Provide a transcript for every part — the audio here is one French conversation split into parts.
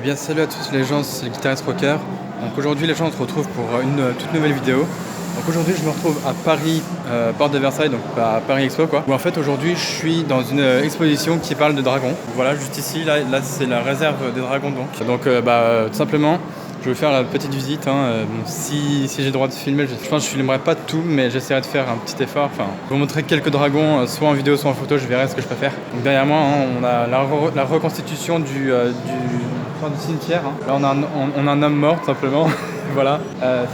bien salut à tous les gens, c'est le guitariste rocker. Donc aujourd'hui les gens on se retrouve pour une toute nouvelle vidéo. Donc aujourd'hui je me retrouve à Paris, porte de Versailles, donc à Paris Expo quoi. Où en fait aujourd'hui je suis dans une exposition qui parle de dragons. Voilà, juste ici, là c'est la réserve des dragons donc. Donc tout simplement je vais faire la petite visite. Bon, si j'ai le droit de filmer, je pense que je filmerai pas tout, mais j'essaierai de faire un petit effort. Enfin, je vais vous montrer quelques dragons, soit en vidéo, soit en photo, je verrai ce que je peux faire. Donc derrière moi, on a la reconstitution du cimetière. Là, on a un homme mort, tout simplement. Voilà.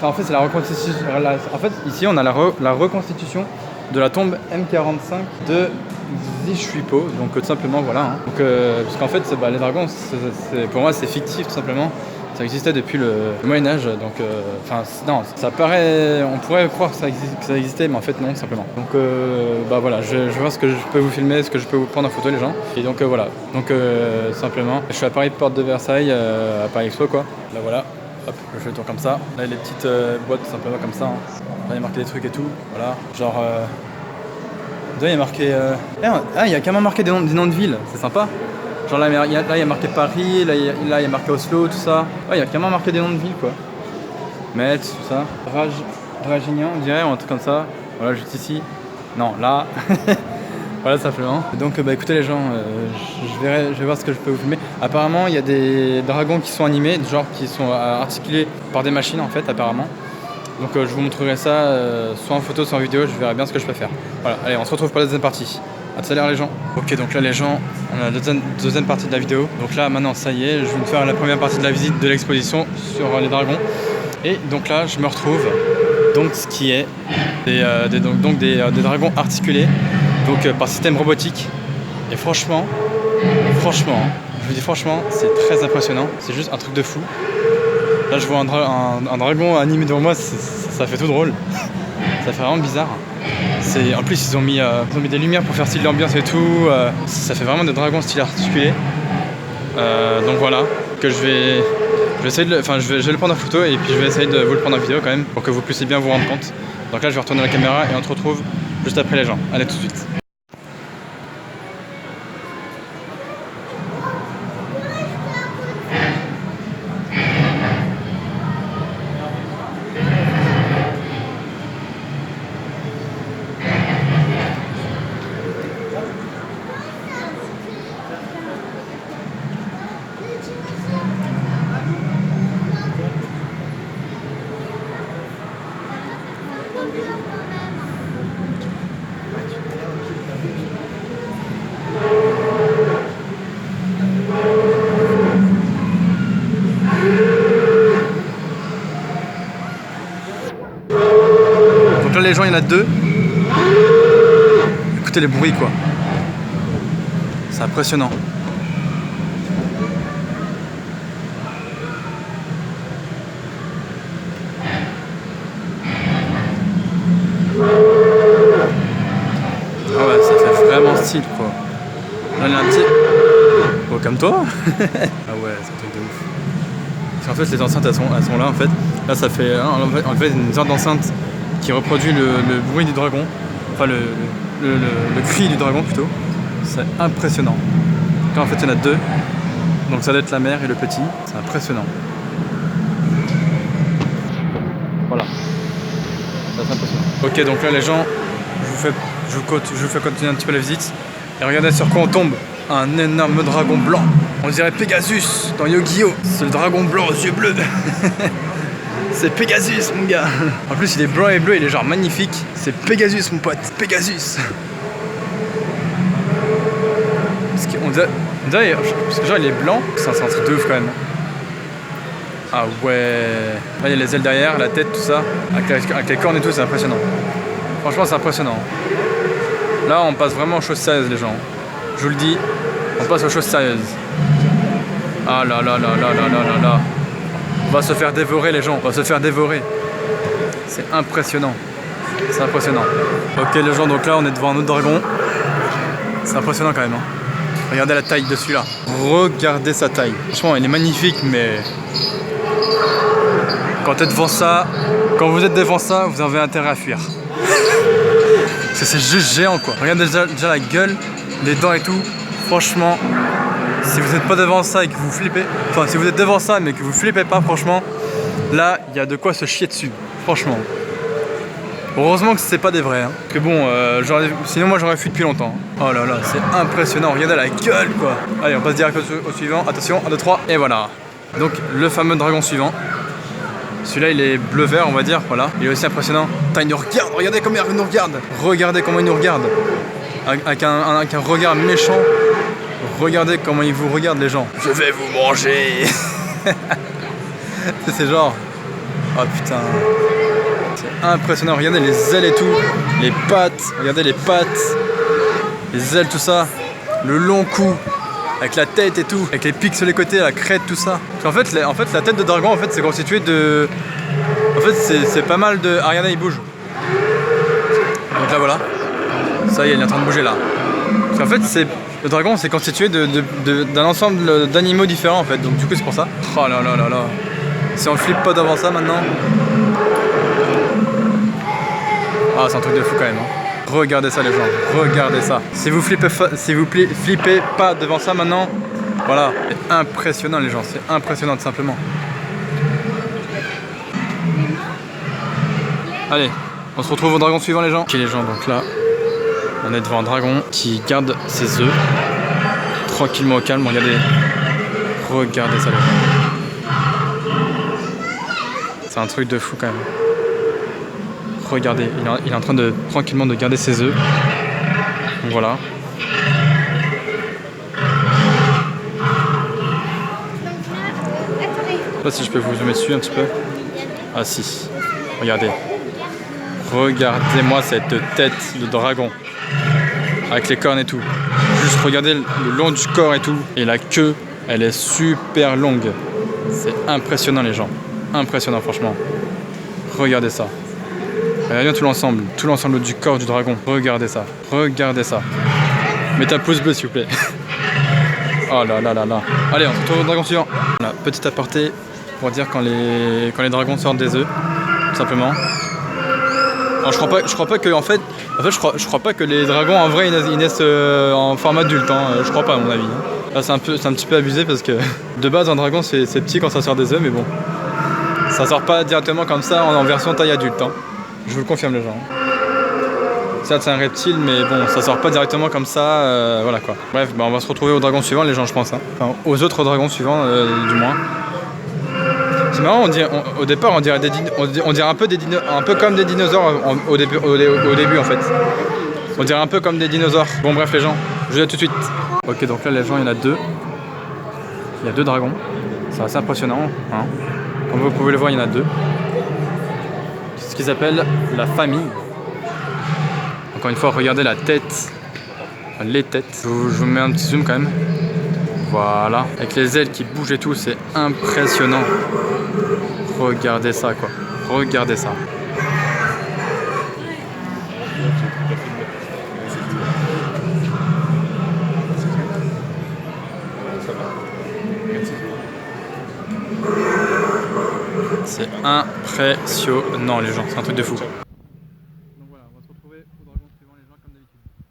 En fait, c'est la reconstitution. En fait, ici, on a la reconstitution de la tombe M45 de Zishuipo. Donc, tout simplement, voilà. Donc, parce qu'en fait, les dragons, pour moi, c'est fictif, tout simplement. Ça existait depuis le Moyen-Âge, donc non, ça paraît, on pourrait croire que ça existait, mais en fait non, tout simplement. Donc voilà, je vais voir ce que je peux vous filmer, ce que je peux vous prendre en photo les gens. Et donc voilà, donc simplement, je suis à Paris, porte de Versailles, à Paris Expo quoi. Là voilà, hop, je fais le tour comme ça. Là les petites boîtes tout simplement comme ça. Là il y a marqué des trucs et tout, voilà, genre... Là il y a marqué... il y a carrément marqué des noms de villes, c'est sympa. Genre là il y a marqué Paris, là il y a marqué Oslo, tout ça. Ouais, il y a carrément marqué des noms de villes quoi. Metz, tout ça. Dragignan, on dirait, ou un truc comme ça. Voilà, juste ici. Non, là. Voilà, simplement. Donc écoutez les gens, je vais voir ce que je peux vous filmer. Apparemment, il y a des dragons qui sont animés, genre qui sont articulés par des machines en fait, apparemment. Donc je vous montrerai ça, soit en photo, soit en vidéo, je verrai bien ce que je peux faire. Voilà, allez, on se retrouve pour la deuxième partie. A tout à l'heure les gens. Ok, donc là les gens, on a la deuxième partie de la vidéo. Donc là maintenant ça y est, je vais me faire la première partie de la visite de l'exposition sur les dragons. Et donc là je me retrouve, donc ce qui est des dragons articulés, donc par système robotique. Et franchement, je vous dis franchement, c'est très impressionnant. C'est juste un truc de fou. Là je vois un dragon animé devant moi, ça fait tout drôle. Ça fait vraiment bizarre. En plus ils ont mis des lumières pour faire style l'ambiance et tout. Ça fait vraiment des dragons style articulés. Donc voilà, que je vais essayer de je vais le prendre en photo et puis je vais essayer de vous le prendre en vidéo quand même pour que vous puissiez bien vous rendre compte. Donc là je vais retourner la caméra et on se retrouve juste après les gens. Allez tout de suite. Donc là les gens il y en a deux. Écoutez les bruits quoi. C'est impressionnant. Ah ouais, ça fait vraiment style quoi. Là il y a un petit... Oh comme toi. Ah ouais, c'est un truc de ouf. Parce qu'en fait les enceintes elles sont là en fait. Là ça fait en fait une sorte d'enceinte qui reproduit le bruit du dragon. Enfin le cri du dragon plutôt. C'est impressionnant. Là en fait il y en a deux. Donc ça doit être la mère et le petit. C'est impressionnant. Voilà. C'est impressionnant. Ok donc là les gens, je vous fais continuer un petit peu la visite. Et regardez sur quoi on tombe. Un énorme dragon blanc. On dirait Pegasus dans Yu-Gi-Oh! C'est le dragon blanc aux yeux bleus. C'est Pegasus mon gars. En plus il est blanc et bleu, il est genre magnifique. C'est Pegasus mon pote, Pegasus. On dirait, parce que genre il est blanc, c'est un truc de ouf quand même. Ah ouais. Là il y a les ailes derrière, la tête, tout ça. Avec les cornes et tout, c'est impressionnant. Franchement c'est impressionnant. Là on passe vraiment aux choses sérieuses les gens. Je vous le dis, on passe aux choses sérieuses. Ah là là là là là là là là. On va se faire dévorer les gens, on va se faire dévorer. C'est impressionnant. C'est impressionnant. Ok les gens, donc là on est devant un autre dragon. C'est impressionnant quand même. Regardez la taille de celui-là. Regardez sa taille. Franchement il est magnifique mais... Quand vous êtes devant ça, vous avez intérêt à fuir. Parce que c'est juste géant quoi. Regardez déjà la gueule, les dents et tout. Franchement, si vous n'êtes pas devant ça et que vous flippez, enfin si vous êtes devant ça mais que vous flippez pas, franchement, là il y a de quoi se chier dessus, franchement. Heureusement que c'est pas des vrais, hein. Que bon, sinon moi j'aurais fui depuis longtemps. Oh là là, c'est impressionnant, regardez la gueule quoi. Allez, on passe direct au suivant, attention, 1, 2, 3, et voilà. Donc le fameux dragon suivant. Celui-là il est bleu-vert on va dire, voilà. Il est aussi impressionnant. Putain, il nous regarde, regardez comment il nous regarde. Regardez comment il nous regarde. Avec un regard méchant. Regardez comment ils vous regardent les gens. Je vais vous manger. C'est genre... Oh putain. C'est impressionnant, regardez les ailes et tout. Les pattes, regardez les pattes. Les ailes, tout ça. Le long cou. Avec la tête et tout. Avec les pics sur les côtés, la crête, tout ça. En fait, la tête de dragon, en fait, c'est constitué de... En fait, c'est pas mal de... Ah, regardez, il bouge. Donc là, voilà. Ça y est, il est en train de bouger là. Parce qu'en fait, le dragon, c'est constitué d'un ensemble d'animaux différents, en fait. Donc du coup, c'est pour ça. Oh là là là là. Si on flippe pas devant ça, maintenant... Ah, c'est un truc de fou, quand même. Hein. Regardez ça, les gens. Regardez ça. Si vous flippez pas devant ça, maintenant... Voilà. C'est impressionnant, les gens. C'est impressionnant, tout simplement. Allez, on se retrouve au dragon suivant, les gens. Ok, les gens, donc là, on est devant un dragon qui garde ses œufs tranquillement au calme. Regardez, regardez ça, les gens. C'est un truc de fou quand même. Regardez, il est en train de tranquillement de garder ses œufs. Donc voilà. Là, si je peux vous zoomer dessus un petit peu. Ah si, regardez. Regardez-moi cette tête de dragon. Avec les cornes et tout. Juste regardez le long du corps et tout. Et la queue, elle est super longue. C'est impressionnant, les gens. Impressionnant, franchement. Regardez ça. Regardez bien tout l'ensemble du corps du dragon. Regardez ça. Regardez ça. Mettez un pouce bleu, s'il vous plaît. Oh là là là là. Allez, on se retrouve au dragon suivant. Voilà, petit aparté pour dire quand les dragons sortent des œufs, tout simplement. Alors, je crois pas que je crois pas que les dragons en vrai ils naissent en forme adulte. Hein. Je crois pas, à mon avis. Là, c'est un petit peu abusé parce que de base un dragon c'est petit quand ça sort des œufs, mais bon, ça sort pas directement comme ça en version taille adulte. Hein. Je vous le confirme, les gens. Certes, c'est un reptile, mais bon, ça sort pas directement comme ça, voilà quoi. Bref, bah, on va se retrouver au dragon suivant, les gens, je pense. Hein. Enfin, aux autres dragons suivants, du moins. C'est marrant, au départ, on dirait un peu comme des dinosaures au début, en fait. On dirait un peu comme des dinosaures. Bon, bref, les gens, je vous dis à tout de suite. Ok, donc là, les gens, il y en a deux. Il y a deux dragons. C'est assez impressionnant. Hein. Comme vous pouvez le voir, il y en a deux. C'est ce qu'ils appellent la famille. Encore une fois, regardez la tête, les têtes. Je vous mets un petit zoom quand même. Voilà, avec les ailes qui bougent et tout, c'est impressionnant. Regardez ça, quoi. Regardez ça. C'est impressionnant, les gens. C'est un truc de fou.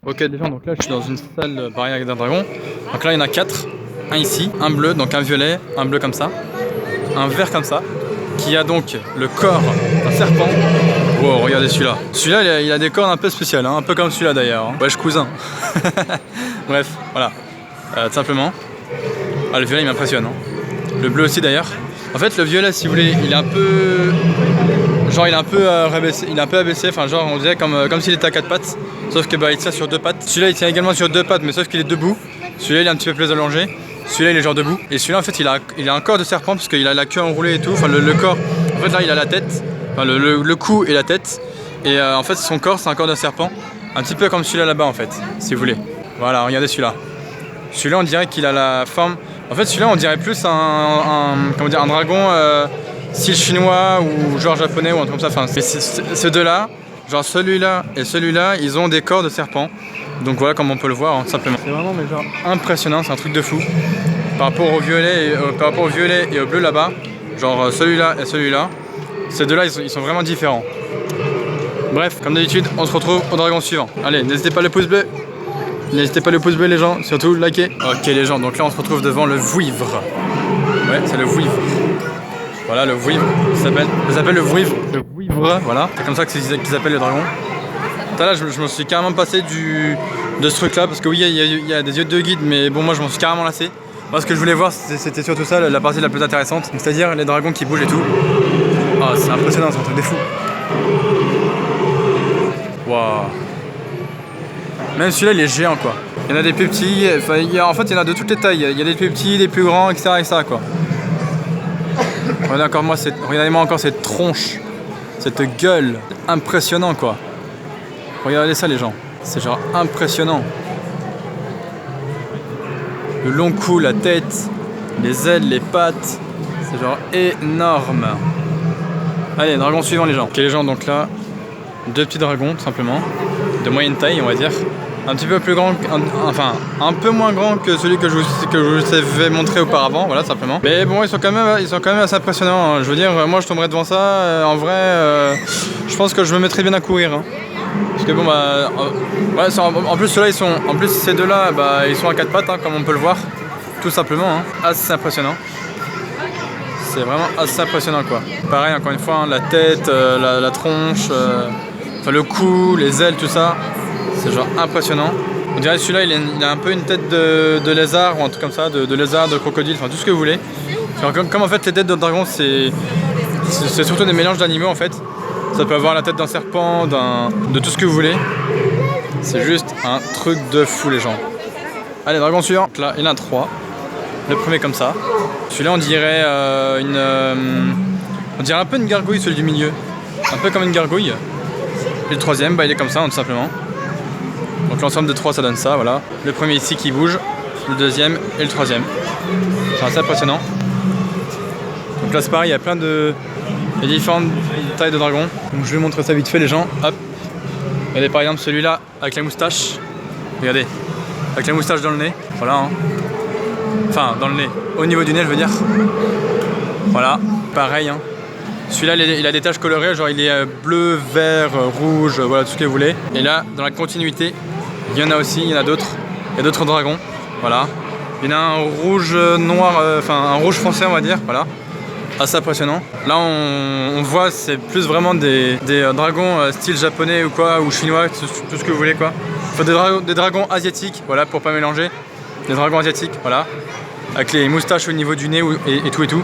Ok, les gens, donc là je suis dans une salle barrière avec un dragon. Donc là il y en a 4. Un ici, un bleu, donc un violet, un bleu comme ça, un vert comme ça, qui a donc le corps d'un serpent. Wow, regardez celui-là. Celui-là il a des cornes un peu spéciales, hein, un peu comme celui-là d'ailleurs. Hein. Wesh cousin. Bref, voilà. Tout simplement. Ah, le violet il m'impressionne. Hein. Le bleu aussi d'ailleurs. En fait le violet, si vous voulez, il est un peu... Genre il est un peu abaissé, enfin genre on dirait comme s'il était à 4 pattes. Sauf que bah il tient sur 2 pattes. Celui-là il tient également sur 2 pattes, mais sauf qu'il est debout. Celui-là il est un petit peu plus allongé. Celui-là il est genre debout. Et celui-là en fait il a un corps de serpent parce qu'il a la queue enroulée et tout. Enfin le corps. En fait là il a la tête. Enfin le cou et la tête. Et en fait son corps c'est un corps de serpent. Un petit peu comme celui-là là-bas en fait, si vous voulez. Voilà, regardez celui-là. Celui-là on dirait qu'il a la forme. En fait celui-là on dirait plus un dragon style chinois ou genre japonais ou un truc comme ça. Enfin ces deux-là. Genre celui-là et celui-là, ils ont des corps de serpent. Donc voilà comme on peut le voir, hein, simplement. C'est vraiment mais genre impressionnant, c'est un truc de fou. Par rapport au violet et au bleu là-bas, genre celui-là et celui-là, ces deux-là ils sont vraiment différents. Bref, comme d'habitude, on se retrouve au dragon suivant. Allez, n'hésitez pas le pouce bleu. N'hésitez pas à le pouce bleu les gens, surtout liker. Ok les gens, donc là on se retrouve devant le vouivre. Ouais, c'est le vouivre. Voilà le vouivre, ça s'appelle le vouivre. Le vouivre, voilà. C'est comme ça qu'ils appellent le dragon. Là je me suis carrément passé de ce truc là, parce que oui il y a des yeux de guide, mais bon moi je m'en suis carrément lassé. Moi ce que je voulais voir c'était surtout ça, la partie la plus intéressante, c'est-à-dire les dragons qui bougent et tout. Oh, c'est impressionnant, c'est un truc de fou. Waouh. Même celui-là il est géant quoi. Il y en a des plus petits, enfin, en fait il y en a de toutes les tailles. Il y a des plus petits, des plus grands, etc. quoi. Regardez-moi encore cette tronche, cette gueule, impressionnant quoi. Regardez ça les gens, c'est genre impressionnant. Le long cou, la tête, les ailes, les pattes, c'est genre énorme. Allez, dragon suivant les gens. Ok les gens, donc là, 2 petits dragons tout simplement, de moyenne taille on va dire. Un petit peu plus grand, enfin un peu moins grand que celui que je vous avais montré auparavant, voilà simplement. Mais bon, ils sont quand même assez impressionnants. Hein. Je veux dire, moi je tomberais devant ça. En vrai, je pense que je me mettrais bien à courir. Hein. Parce que bon bah, ouais, en plus ceux-là en plus ces deux-là, bah, ils sont à 4 pattes, hein, comme on peut le voir, tout simplement. Hein. Assez impressionnant. C'est vraiment assez impressionnant quoi. Pareil, encore une fois, hein, la tête, la tronche, enfin, le cou, les ailes, tout ça. C'est genre impressionnant. On dirait celui-là il a un peu une tête de lézard ou un truc comme ça, de lézard, de crocodile, enfin tout ce que vous voulez. Comme en fait les têtes de dragon c'est surtout des mélanges d'animaux en fait. Ça peut avoir la tête d'un serpent, de tout ce que vous voulez. C'est juste un truc de fou les gens. Allez, dragon suivant. Là il y en a 3. Le premier comme ça. Celui-là on dirait on dirait un peu une gargouille, celui du milieu. Un peu comme une gargouille. Et le troisième bah il est comme ça tout simplement. Donc l'ensemble de 3 ça donne ça, voilà. Le premier ici qui bouge, le deuxième et le troisième. C'est assez impressionnant. Donc là c'est pareil, il y a plein de... Il y a différentes tailles de dragons. Donc je vais vous montrer ça vite fait les gens. Hop. Regardez par exemple celui-là avec la moustache. Regardez. Avec la moustache dans le nez. Voilà. Hein. Enfin dans le nez. Au niveau du nez je veux dire. Voilà. Pareil. Hein. Celui-là il a des taches colorées, genre il est bleu, vert, rouge, voilà tout ce que vous voulez. Et là dans la continuité, il y en a aussi, il y en a d'autres. Il y a d'autres dragons. Voilà. Il y en a un rouge noir, enfin un rouge foncé on va dire. Voilà. Assez impressionnant. Là on voit c'est plus vraiment des dragons style japonais ou quoi, ou chinois, tout ce que vous voulez quoi. Enfin, des dragons asiatiques, voilà, pour pas mélanger. Des dragons asiatiques, voilà. Avec les moustaches au niveau du nez et tout.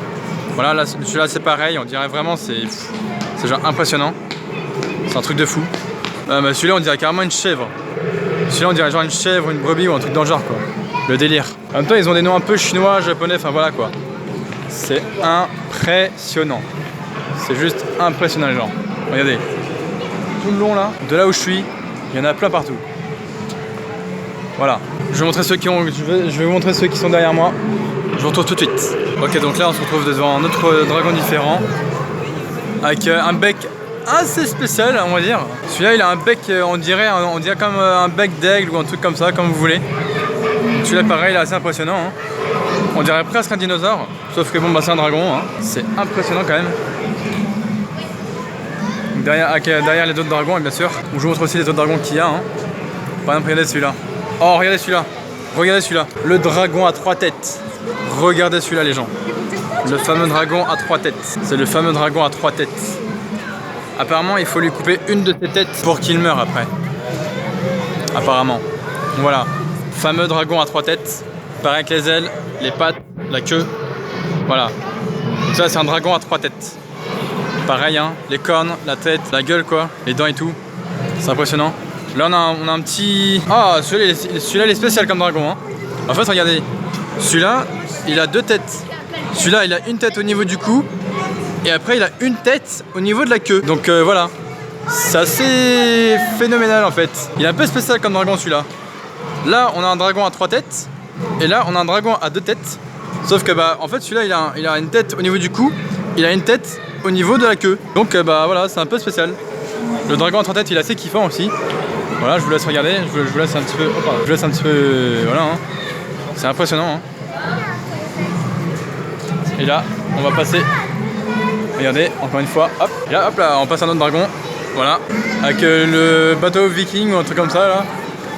Voilà, là, celui-là c'est pareil, on dirait vraiment, c'est genre impressionnant. C'est un truc de fou. Bah, celui-là on dirait carrément une chèvre. Celui-là on dirait genre une chèvre, une brebis ou un truc dans le genre quoi. Le délire. En même temps ils ont des noms un peu chinois, japonais, enfin voilà quoi. C'est impressionnant. C'est juste impressionnant les gens. Regardez. Tout le long là, de là où je suis, il y en a plein partout. Voilà. Je vais vous montrer ceux qui sont derrière moi. Je vous retrouve tout de suite. Ok, donc là on se retrouve devant un autre dragon différent. Avec un bec assez spécial on va dire. Celui-là il a un bec, on dirait comme un bec d'aigle ou un truc comme ça, comme vous voulez. Celui-là pareil, il est assez impressionnant. Hein. On dirait presque un dinosaure. Sauf que bon bah c'est un dragon. Hein. C'est impressionnant quand même. Derrière les autres dragons bien sûr. Donc, je vous montre aussi les autres dragons qu'il y a. Hein. Par exemple regardez celui-là. Oh regardez celui-là. Regardez celui-là. Le dragon à 3 têtes. Regardez celui-là les gens. Le fameux dragon à 3 têtes. C'est le fameux dragon à 3 têtes. Apparemment il faut lui couper une de ses têtes pour qu'il meure après. Apparemment. Voilà. Fameux dragon à 3 têtes. Pareil avec les ailes, les pattes, la queue. Voilà. Donc ça c'est un dragon à 3 têtes. Pareil hein. Les cornes, la tête, la gueule quoi. Les dents et tout. C'est impressionnant. Là on a un petit... Ah celui-là il est spécial comme dragon hein. En fait regardez. Celui-là il a 2 têtes. Celui-là il a une tête au niveau du cou. Et après il a une tête au niveau de la queue. Donc voilà. C'est assez phénoménal en fait. Il est un peu spécial comme dragon celui-là. Là on a un dragon à 3 têtes. Et là on a un dragon à 2 têtes. Sauf que bah en fait celui-là il a une tête au niveau du cou. Il a une tête au niveau de la queue. Donc bah voilà, c'est un peu spécial. Le dragon à 3 têtes il est assez kiffant aussi. Voilà, je vous laisse regarder, je vous laisse un petit peu. Opa, je vous laisse un petit peu. Voilà hein. C'est impressionnant hein. Et là on va passer. Regardez, encore une fois, hop, et là hop là, on passe à un autre dragon. Voilà. Avec le bateau viking ou un truc comme ça là.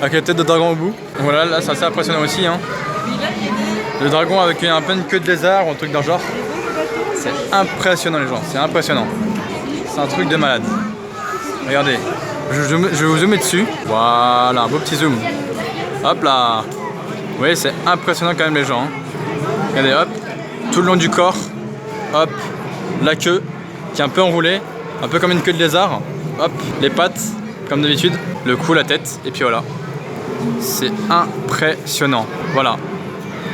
avec la tête de dragon au bout. Voilà, là c'est assez impressionnant aussi. Hein. Le dragon avec un peu une queue de lézard ou un truc dans le genre. C'est impressionnant les gens, c'est impressionnant. C'est un truc de malade. Regardez, je vais vous zoomer dessus. Voilà, un beau petit zoom. Hop là. Vous voyez, c'est impressionnant quand même les gens. Hein. Regardez, hop, tout le long du corps. Hop, la queue qui est un peu enroulée, un peu comme une queue de lézard. Hop, les pattes, comme d'habitude. Le cou, la tête, et puis voilà. C'est impressionnant. Voilà.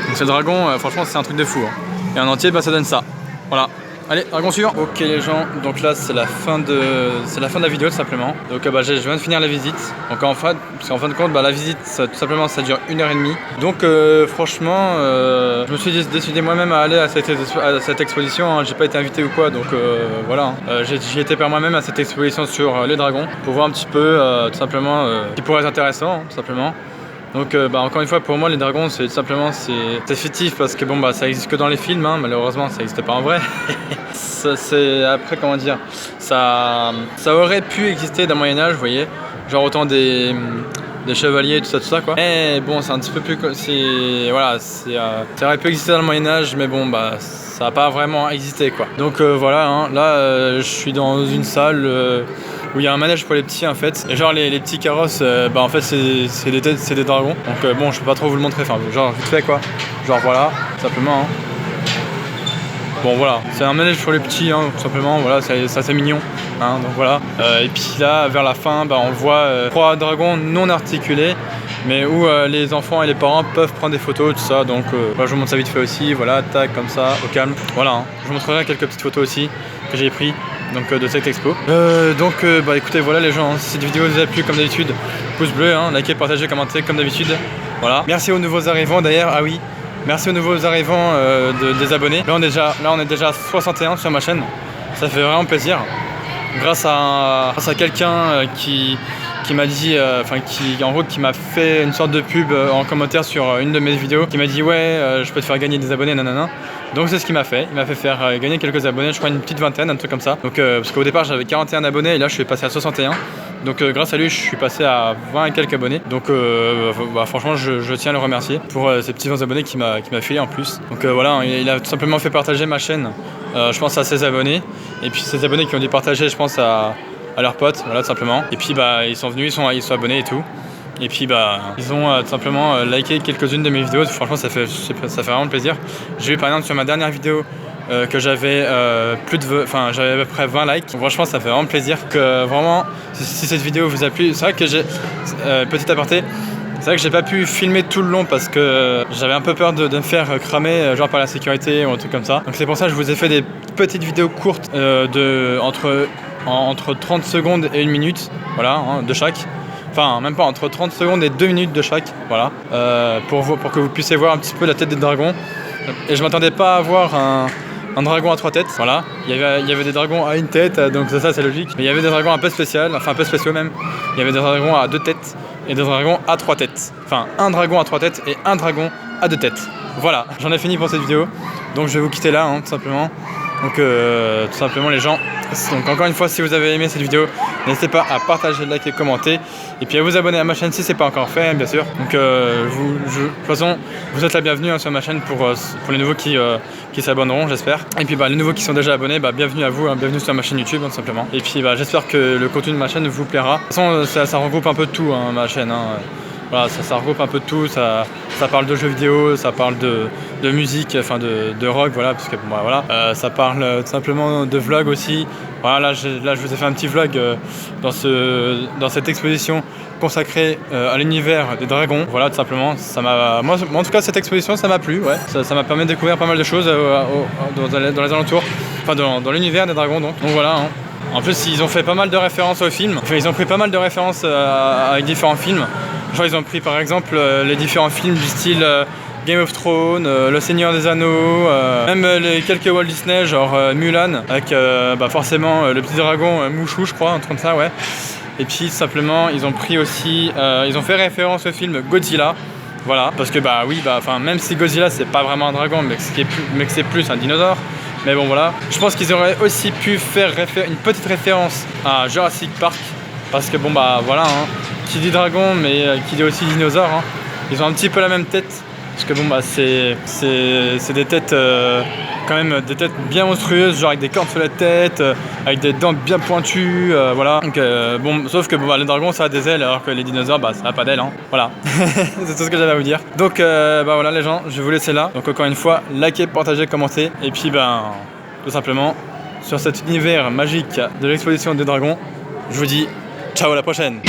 Donc ce dragon, franchement, c'est un truc de fou. Hein. Et en entier, bah, ça donne ça. Voilà. Allez, dragon suivant. Ok les gens, donc là c'est la fin de la vidéo tout simplement. Donc bah, je viens de finir la visite. Donc parce qu'en fin de compte, bah, la visite tout simplement ça dure 1h30. Donc franchement, je me suis décidé moi-même à aller à cette exposition. Hein. J'ai pas été invité ou quoi, donc voilà. J'ai été par moi-même à cette exposition sur les dragons pour voir un petit peu tout simplement ce qui pourrait être intéressant, hein, tout simplement. Donc bah, encore une fois pour moi les dragons c'est tout simplement c'est fictif parce que bon bah ça existe que dans les films hein, malheureusement ça n'existe pas en vrai. Ça c'est après comment dire ça aurait pu exister dans le Moyen-Âge, vous voyez, genre autant des chevaliers tout ça quoi. Mais bon c'est un petit peu plus voilà ça aurait pu exister dans le Moyen-Âge mais bon bah ça n'a pas vraiment existé quoi. Donc voilà hein, là je suis dans une salle où il y a un manège pour les petits en fait. Et genre les petits carrosses, bah en fait c'est des dragons. Donc bon je peux pas trop vous le montrer, enfin genre vite fait quoi. Genre voilà, simplement. Hein. Bon voilà, c'est un manège pour les petits hein, tout simplement, voilà, c'est assez mignon. Hein, donc voilà. Et puis là vers la fin, bah, on voit 3 dragons non articulés. Mais où les enfants et les parents peuvent prendre des photos, tout ça. Donc voilà, je vous montre ça vite fait aussi, voilà, tac, comme ça, au calme. Voilà, hein. Je vous montrerai quelques petites photos aussi que j'ai prises. Donc de cette expo. Bah écoutez voilà les gens, hein, si cette vidéo vous a plu comme d'habitude, pouce bleu, hein, likez, partagez, commentez comme d'habitude. Voilà. Merci aux nouveaux arrivants d'ailleurs, ah oui, merci aux nouveaux arrivants des abonnés. Là on est déjà 61 sur ma chaîne, ça fait vraiment plaisir. Grâce à quelqu'un qui m'a dit, qui m'a fait une sorte de pub en commentaire sur une de mes vidéos, qui m'a dit ouais je peux te faire gagner des abonnés nanana. Donc c'est ce qu'il m'a fait, il m'a fait faire gagner quelques abonnés, je crois une petite vingtaine, un truc comme ça. Donc parce qu'au départ j'avais 41 abonnés et là je suis passé à 61. Donc grâce à lui je suis passé à 20 et quelques abonnés. Donc bah, franchement je tiens à le remercier pour ces petits 20 abonnés qu'il m'a filé en plus. Donc voilà, il a tout simplement fait partager ma chaîne, je pense à ses abonnés. Et puis ces abonnés qui ont dû partager je pense à leurs potes, voilà tout simplement. Et puis bah ils sont venus, ils sont abonnés et tout. Et puis bah ils ont tout simplement liké quelques-unes de mes vidéos, franchement ça fait vraiment plaisir. J'ai vu par exemple sur ma dernière vidéo que j'avais j'avais à peu près 20 likes. Donc, franchement ça fait vraiment plaisir que vraiment si cette vidéo vous a plu. C'est vrai que j'ai petit aparté, c'est vrai que j'ai pas pu filmer tout le long parce que j'avais un peu peur de me faire cramer genre par la sécurité ou un truc comme ça. Donc c'est pour ça que je vous ai fait des petites vidéos courtes entre 30 secondes et 1 minute, voilà, hein, de chaque. Enfin, même pas, entre 30 secondes et 2 minutes de chaque, voilà, pour que vous puissiez voir un petit peu la tête des dragons. Et je m'attendais pas à voir un dragon à 3 têtes, voilà. Il y avait des dragons à 1 tête, donc ça c'est logique. Mais il y avait des dragons un peu spéciaux, enfin un peu spéciaux même. Il y avait des dragons à 2 têtes et des dragons à 3 têtes. Enfin, un dragon à 3 têtes et un dragon à 2 têtes. Voilà, j'en ai fini pour cette vidéo. Donc je vais vous quitter là, hein, tout simplement. Donc tout simplement les gens. Donc encore une fois si vous avez aimé cette vidéo, n'hésitez pas à partager, liker, commenter et puis à vous abonner à ma chaîne si c'est pas encore fait hein, bien sûr. Donc de toute façon vous êtes la bienvenue hein, sur ma chaîne pour les nouveaux qui s'abonneront j'espère. Et puis bah, les nouveaux qui sont déjà abonnés, bah, bienvenue à vous, hein, bienvenue sur ma chaîne YouTube hein, tout simplement. Et puis bah, j'espère que le contenu de ma chaîne vous plaira. De toute façon ça regroupe un peu de tout hein, ma chaîne. Hein. Voilà, ça regroupe un peu de tout, ça parle de jeux vidéo, ça parle de musique, enfin de rock, voilà, parce que bon, bah, voilà, ça parle tout simplement de vlog aussi. Voilà, là je vous ai fait un petit vlog dans cette exposition consacrée à l'univers des dragons. Voilà, tout simplement, moi en tout cas cette exposition ça m'a plu, ouais, ça m'a permis de découvrir pas mal de choses dans les alentours, enfin dans l'univers des dragons donc voilà. Hein. En plus ils ont fait pas mal de références au film, enfin, ils ont pris pas mal de références avec différents films. Genre ils ont pris par exemple les différents films du style Game of Thrones, Le Seigneur des Anneaux, même les quelques Walt Disney genre Mulan avec forcément le petit dragon Mouchou je crois, un truc comme ça ouais. Et puis simplement ils ont pris aussi, ils ont fait référence au film Godzilla. Voilà, parce que même si Godzilla c'est pas vraiment un dragon mais que c'est plus un dinosaure. Mais bon voilà, je pense qu'ils auraient aussi pu faire une petite référence à Jurassic Park. Parce que bon bah voilà, hein, qui dit dragon, mais qui dit aussi dinosaure, hein. Ils ont un petit peu la même tête. Parce que bon, bah, c'est des têtes, quand même, des têtes bien monstrueuses, genre avec des cornes sur la tête, avec des dents bien pointues, voilà. Donc, bon, sauf que bon, bah, le dragon, ça a des ailes, alors que les dinosaures, bah, ça n'a pas d'ailes, hein. Voilà. C'est tout ce que j'avais à vous dire. Donc, bah voilà, les gens, je vais vous laisser là. Donc, encore une fois, likez, partagez, commentez. Et puis, ben, tout simplement, sur cet univers magique de l'exposition des dragons, je vous dis ciao, à la prochaine.